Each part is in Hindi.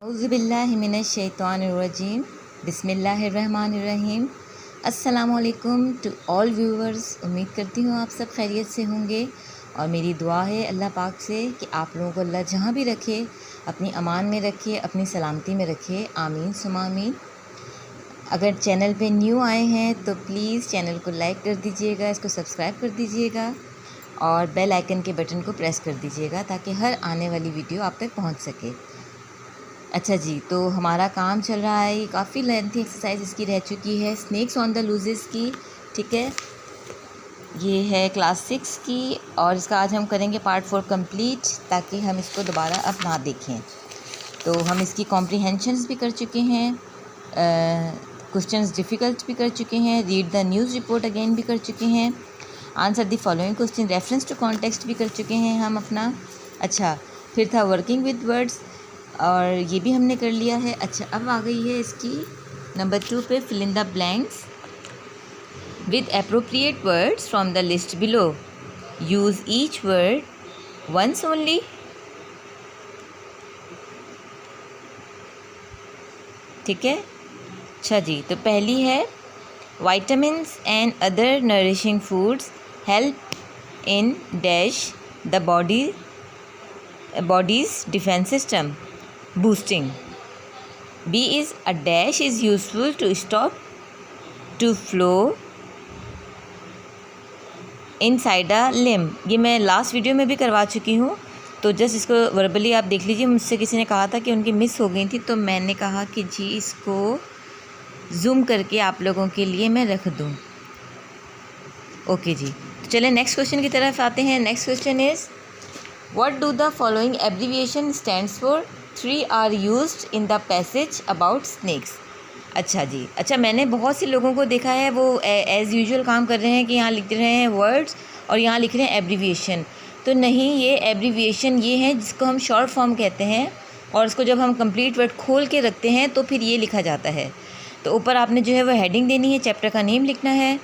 औज़ुबिल्लाहिमिनश्शैतानिर्रजीम बिस्मिल्लाहिर्रहमानिर्रहीम। अस्सलामुअलैकुम टू ऑल व्यूवर्स। उम्मीद करती हूँ आप सब खैरियत से होंगे और मेरी दुआ है अल्लाह पाक से कि आप लोगों को अल्लाह जहाँ भी रखे अपनी अमान में रखे, अपनी सलामती में रखे। आमीन सुमा आमीन। अगर चैनल पे न्यू आए हैं तो प्लीज़ चैनल को लाइक कर दीजिएगा, इसको सब्सक्राइब कर दीजिएगा और बेल आइकन के बटन को प्रेस कर दीजिएगा ताकि हर आने वाली वीडियो आप तक पहुँच सके। अच्छा जी, तो हमारा काम चल रहा है, काफ़ी लेंथी एक्सरसाइज इसकी रह चुकी है, स्नेक्स ऑन द लूजेस की। ठीक है, ये है क्लास 6 की और इसका आज हम करेंगे पार्ट 4 कंप्लीट, ताकि हम इसको दोबारा अब ना देखें। तो हम इसकी कॉम्प्रीहेंशंस भी कर चुके हैं, क्वेश्चंस डिफ़िकल्ट भी कर चुके हैं, read the news report again भी कर चुके हैं, answer the following question reference to context भी कर चुके हैं हम अपना। अच्छा, फिर था वर्किंग विद वर्ड्स और ये भी हमने कर लिया है। अच्छा, अब आ गई है इसकी नंबर 2 पे fill in the blanks with appropriate words from the list below. Use each word once only. ठीक है, अच्छा जी, तो पहली है vitamins and other nourishing foods help in dash the body's defence system boosting. B is a dash is useful to stop to flow inside a limb. ये मैं लास्ट वीडियो में भी करवा चुकी हूँ, तो जस्ट इसको वर्बली आप देख लीजिए। मुझसे किसी ने कहा था कि उनकी मिस हो गई थी, तो मैंने कहा कि जी इसको जूम करके आप लोगों के लिए मैं रख दूँ। ओके जी, तो चलें नेक्स्ट क्वेश्चन की तरफ आते हैं। Next question is what do the following abbreviation stands for 3 are used in the passage about snakes. अच्छा जी, अच्छा, मैंने बहुत से लोगों को देखा है वो एज़ यूजुअल काम कर रहे हैं कि यहाँ लिख रहे हैं वर्ड्स और यहाँ लिख रहे हैं एब्रीविएशन। तो नहीं, ये एब्रीविएशन ये है जिसको हम शॉर्ट फॉर्म कहते हैं और इसको जब हम कंप्लीट वर्ड खोल के रखते हैं तो फिर ये लिखा जाता है। तो ऊपर आपने जो है वो हेडिंग देनी है, चैप्टर का नेम लिखना है,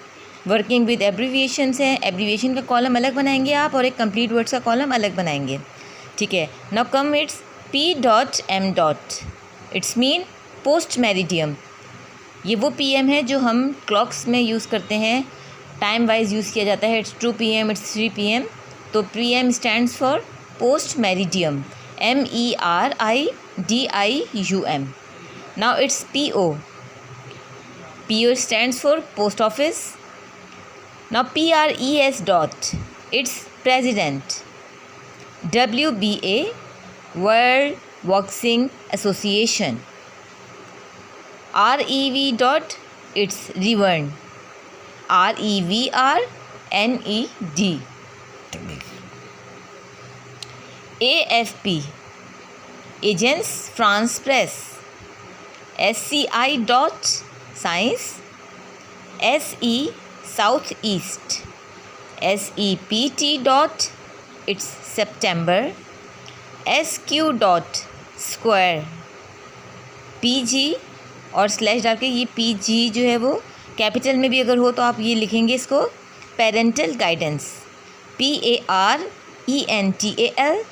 वर्किंग विद एब्रीविएशंस है, एब्रीविएशन का कॉलम अलग बनाएंगे आप और एक कंप्लीट वर्ड्स का कॉलम अलग बनाएंगे। ठीक है, now come it's P.M. It's mean post meridiem. ये वो PM है जो हम क्लॉक्स में यूज़ करते हैं, टाइम वाइज यूज़ किया जाता है। It's 2 PM, it's 3 PM। तो PM stands for post meridiem, MERIDIUM। Now it's PO stands for post office. Now PRES it's president. WBA World Boxing Association। REV it's Revern, REVRNED। AFP Agence France Presse। SCI Science। SE Southeast। SEPT it's September। SQ square. PG और स्लैश डाल के, ये PG जो है वो कैपिटल में भी अगर हो तो आप ये लिखेंगे इसको parental guidance. PARENTAL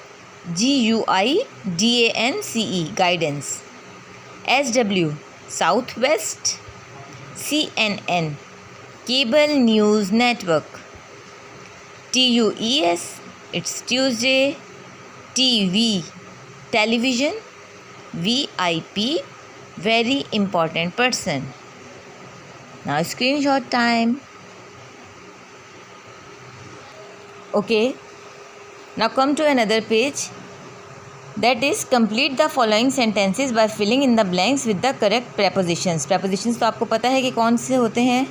GUIDANCE guidance. SW south west. CNN cable news network. TUES it's Tuesday. TV television। VIP very important person। Now screenshot time। Okay, now come to another page, that is complete the following sentences by filling in the blanks with the correct prepositions। prepositions तो आपको पता है कि कौन से होते हैं।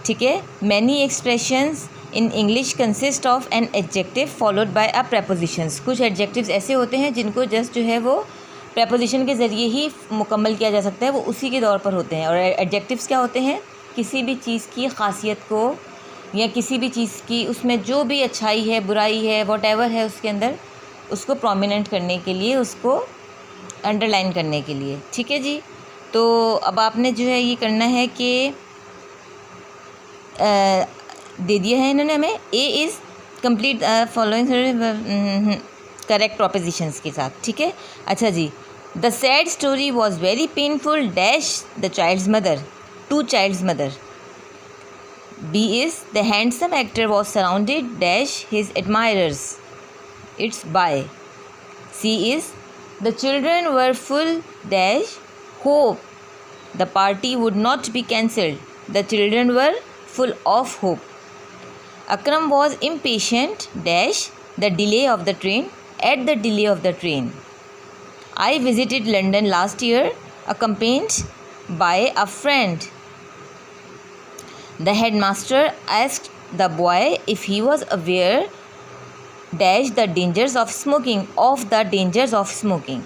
ठीक है, many expressions in English consist of an adjective followed by a propositions. कुछ एडजेक्टिव्स ऐसे होते हैं जिनको जस्ट जो है वो प्रपोजिशन के ज़रिए ही मुकम्मल किया जा सकता है, वो उसी के तौर पर होते हैं। और एडजेक्टिव्स क्या होते हैं? किसी भी चीज़ की ख़ासियत को या किसी भी चीज़ की उसमें जो भी अच्छाई है, बुराई है, वॉटेवर है उसके अंदर, उसको प्रोमिनेंट करने के लिए, उसको अंडरलाइन करने के लिए। ठीक है जी, तो अब आपने जो है ये करना है कि दे दिया है इन्होंने हमें, A is complete following correct propositions के साथ। ठीक है, अच्छा जी, The sad story was very painful dash the child's mother, to child's mother. B is the handsome actor was surrounded dash his admirers. It's by. C is the children were full dash hope the party would not be cancelled. The children were full of hope. Akram was impatient dash the delay of the train, at the delay of the train. I visited London last year accompanied by a friend. The headmaster asked the boy if he was aware dash the dangers of smoking, of the dangers of smoking.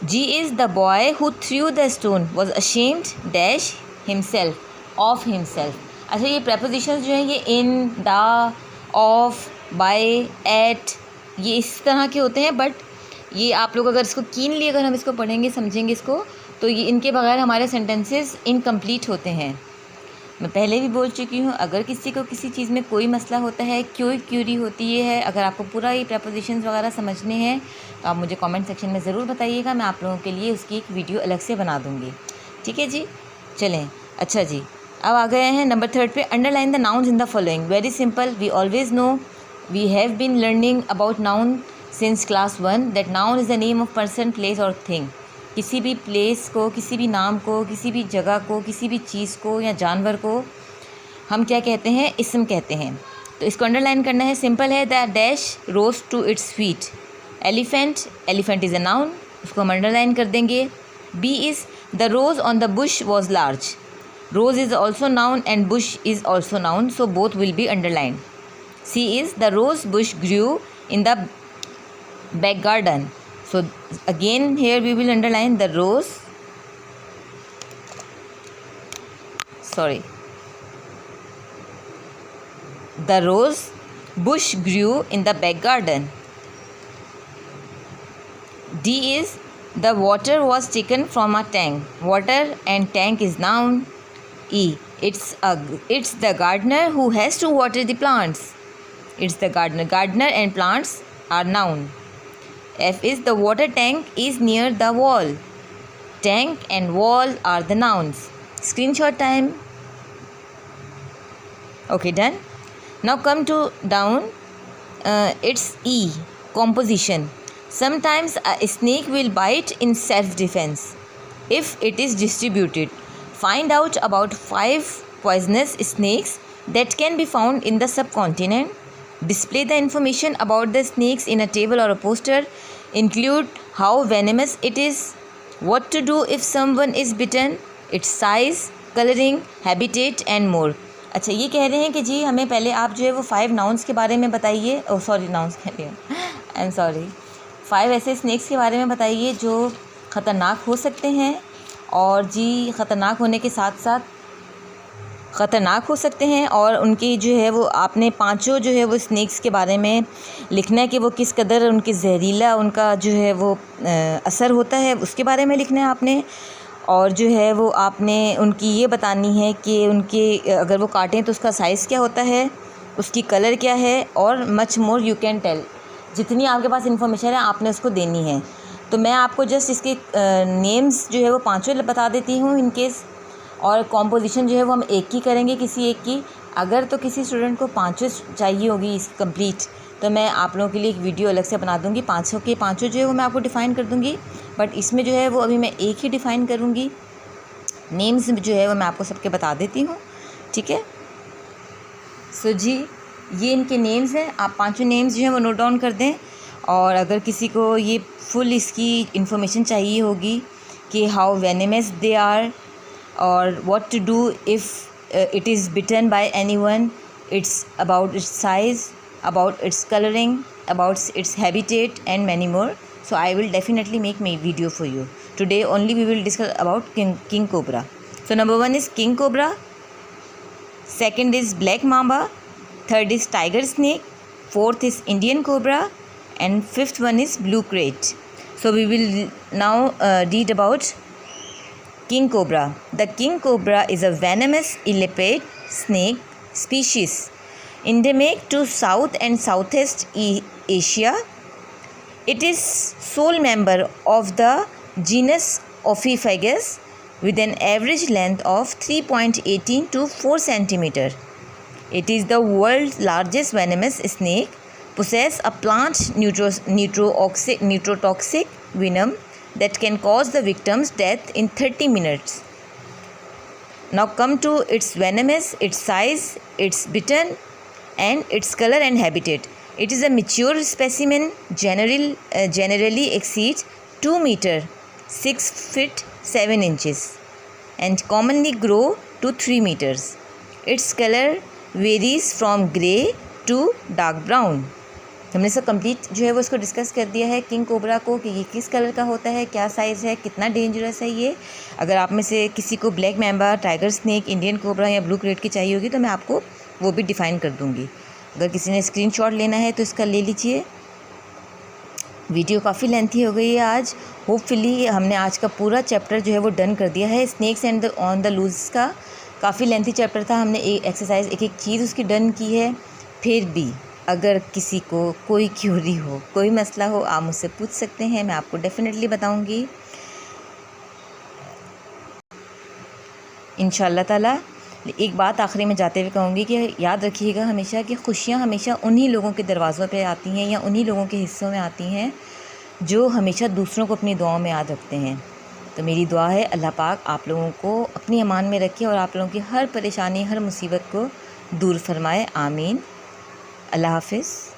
G is the boy who threw the stone was ashamed dash himself, of himself. अच्छा, ये prepositions जो हैं ये in, the, of, by, at, ये इस तरह के होते हैं, बट ये आप लोग अगर इसको कीनली अगर हम इसको पढ़ेंगे समझेंगे इसको, तो ये इनके बगैर हमारे सेंटेंसेस इनकम्प्लीट होते हैं। मैं पहले भी बोल चुकी हूँ, अगर किसी को किसी चीज़ में कोई मसला होता है, क्यूरी होती है, अगर आपको पूरा ये प्रपोजिशंस वगैरह समझने हैं तो आप मुझे कमेंट सेक्शन में ज़रूर बताइएगा। मैं आप लोगों के लिए उसकी एक वीडियो अलग से बना दूँगी। ठीक है जी, चलें। अच्छा जी, अब आ गए हैं नंबर 3 पे। Underline the nouns in the following. Very simple, we always know, we have been learning about noun since class 1 that noun is the name of person, place और थिंग। किसी भी प्लेस को, किसी भी नाम को, किसी भी जगह को, किसी भी चीज़ को या जानवर को हम क्या कहते हैं? इस्म कहते हैं। तो इसको अंडरलाइन करना है, सिंपल है। The dash rose to its feet. Elephant, elephant is a noun, उसको हम अंडरलाइन कर देंगे। B is the rose on the bush was large. Rose is also noun and bush is also noun, so both will be underline. C is the rose bush grew in the back garden. So again here we will underline the rose, the rose bush grew in the back garden. D is the water was taken from a tank. Water and tank is noun. E, it's the gardener who has to water the plants. It's the gardener and plants are noun. F is the water tank is near the wall. Tank and wall are the nouns. Screenshot time. Okay, done. Now come to down. It's E, composition. Sometimes a snake will bite in self-defense if it is distributed. Find out about 5 poisonous snakes that can be found in the subcontinent. Display the information about the snakes in a table or a poster. Include how venomous it is, what to do if someone is bitten, its size, coloring, habitat and more. अच्छा, ये कह रहे हैं कि जी हमें पहले आप जो है वो 5 नाउन्स के बारे में बताइए। ओ सॉरी, नाउन्स कह रही हूँ, आई एम सॉरी। 5 ऐसे स्नैक्स के बारे में बताइए जो ख़तरनाक हो सकते हैं, और जी ख़तरनाक होने के साथ साथ ख़तरनाक हो सकते हैं, और उनकी जो है वो आपने 5 जो है वो स्नैक्स के बारे में लिखना है कि वो किस कदर उनकी जहरीला उनका जो है वो असर होता है, उसके बारे में लिखना है आपने। और जो है वो आपने उनकी ये बतानी है कि उनके अगर वो काटें तो उसका साइज़ क्या होता है, उसकी कलर क्या है, और much more you can tell. जितनी आपके पास इन्फॉर्मेशन है आपने उसको देनी है। तो मैं आपको जस्ट इसके नेम्स जो है वो 5 बता देती हूँ इन केस, और कॉम्पोजिशन जो है वो हम एक ही करेंगे, किसी एक की। अगर तो किसी स्टूडेंट को 5 चाहिए होगी इस कंप्लीट, तो मैं आप लोगों के लिए एक वीडियो अलग से बना दूंगी। 500 के 5 जो है वो मैं आपको डिफ़ाइन कर दूंगी, बट इसमें जो है वो अभी मैं एक ही डिफ़ाइन करूंगी। नेम्स जो है वो मैं आपको सबके बता देती हूँ, ठीक है। सो जी, ये इनके नेम्स हैं, आप 5 नेम्स जो है वो नोट डाउन कर दें। और अगर किसी को ये फुल इसकी इन्फॉर्मेशन चाहिए होगी कि how venomous they are, or what to do if it is bitten by anyone, it's about its size, about its coloring, about its habitat and many more. So I will definitely make my video for you. Today only we will discuss about king cobra. So number 1 is king cobra, second is black mamba, third is tiger snake, fourth is Indian cobra, and fifth one is blue crate. So we will now read about king cobra. The king cobra is a venomous eliped snake species endemic to South and Southeast Asia. It is sole member of the genus Ophiophagus with an average length of 3.18 to 4 centimeter. It is the world's largest venomous snake, possess a plant neurotoxic venom that can cause the victim's death in 30 minutes. Now come to its venomous, its size, its bitten, and its color and habitat. It is a mature specimen, generally exceeds 2 meter 6 feet 7 inches and commonly grow to 3 meters. Its color varies from grey to dark brown. हमने सब कंप्लीट जो है वो इसको डिस्कस कर दिया है किंग कोबरा को कि ये किस कलर का होता है, क्या साइज़ है, कितना डेंजरस है ये। अगर आप में से किसी को black mamba, tiger snake, Indian cobra या ब्लू क्रेट की चाहिए होगी तो मैं आपको वो भी डिफ़ाइन कर दूँगी। अगर किसी ने स्क्रीनशॉट लेना है तो इसका ले लीजिए। वीडियो काफ़ी लेंथी हो गई है आज। होपफुली हमने आज का पूरा चैप्टर जो है वो डन कर दिया है। Snakes and on the loose का काफ़ी लेंथी चैप्टर था, हमने एक एक्सरसाइज एक एक चीज़ उसकी डन की है। फिर भी अगर किसी को कोई क्यूरी हो, कोई मसला हो, आप मुझसे पूछ सकते हैं, मैं आपको डेफिनेटली बताऊँगी इंशाल्लाह ताला। एक बात आखिरी में जाते हुए कहूँगी कि याद रखिएगा हमेशा कि खुशियाँ हमेशा उन्हीं लोगों के दरवाज़ों पे आती हैं या उन्हीं लोगों के हिस्सों में आती हैं जो हमेशा दूसरों को अपनी दुआओं में याद रखते हैं। तो मेरी दुआ है अल्लाह पाक आप लोगों को अपनी अमान में रखे और आप लोगों की हर परेशानी, हर मुसीबत को दूर फरमाए। आमीन। अल्लाह हाफ़िज़।